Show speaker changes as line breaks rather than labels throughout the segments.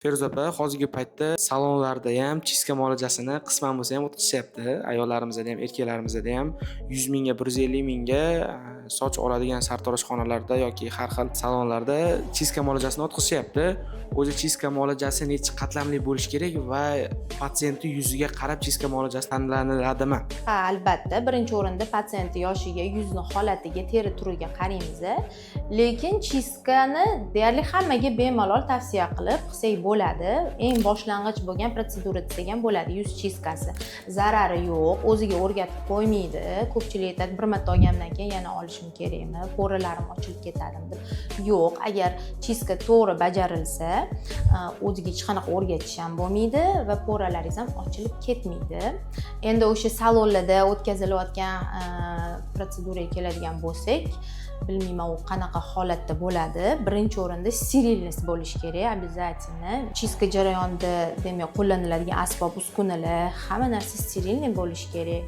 Feruza opa, hozirgi paytda salonlarda ham chiska muolajasini qisman bo'lsa ham o'tkazishyapti. Ayollarimizda ham, erkaklarimizda ham 100 mingga, 150 mingga soch oladigan sartaroshxonalarda yoki har xil salonlarda chiska muolajasini o'tkazishyapti. O'zi chiska muolajasi necha qatlamli bo'lishi kerak va patsientni yuziga qarab chiska muolajasi tanlaniladimi?
Ha, albatta, birinchi o'rinda patsient yoshiga, yuzni holatiga, teri turiga qaraymiz. Lekin chiskani deyarli hammaga bemalol tavsiya qilib qilsak bo'ladi. Eng boshlang'ich bo'lgan protsedura desak ham bo'ladi. Yuz chiskasi zarari yo'q, o'ziga o'rgatib qo'ymaydi. Ko'pchilik aytadi, bir marta olgandan keyin yana olishim kerakmi, po'ralarim ochilib ketadimi deb. Yo'q, agar chiska to'g'ri bajarilsa, o'ziga hech qanaqa o'rgatish ham bo'lmaydi va po'ralaringiz ham ochilib ketmaydi. Endi o'sha salonlarda o'tkazilayotgan protseduraga keladigan bo'lsak, bilmayman u qanaqa holatda bo'ladi. Birinchi o'rinda sterilnost bo'lishi kerak, обязательно. Chiska jarayonida, demak, qo'llaniladigan asbob-uskunalar, hamma narsa sterilniy bo'lishi kerak.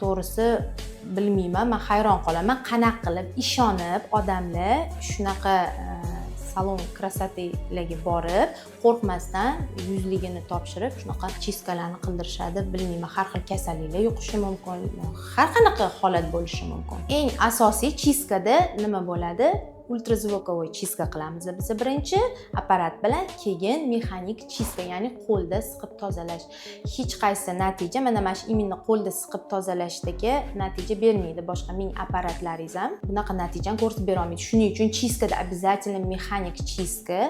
To'g'risi bilmayman, men hayron qolaman, qanaqa qilib ishonib odamlar shunaqa salon krasotiylarga borib, qo'rqmasdan yuzligini topshirib, shunaqa chiskalarni qildirishadi. Bilmayman, har xil kasalliklar yuqishi mumkin, har qanaqa holat bo'lishi mumkin. Eng asosiy chiskada nima bo'ladi? Ultrazvukovoy chiska qilamiz biz birinchi apparat bilan, keyin mexanik chiska, ya'ni qo'lda siqib tozalash. Hech qaysi natija, mana shu imенно qo'lda siqib tozalashdagi natija bermaydi. Boshqa ming apparatlaringiz ham bunaqa natijani ko'rsatib bera olmaydi. Shuning uchun chiskada обязательно mexanik chiska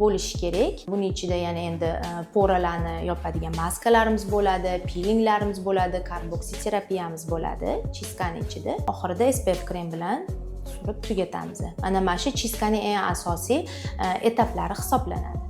bo'lishi kerak. Buning ichida yana endi po'ralarni yopadigan maskalarimiz bo'ladi, pilinglarimiz bo'ladi, karboksiterapiyamiz bo'ladi chiskani ichida. Oxirida SPF krem bilan surib tugatamiz. Mana shu chiskaning eng asosiy etaplari hisoblanadi.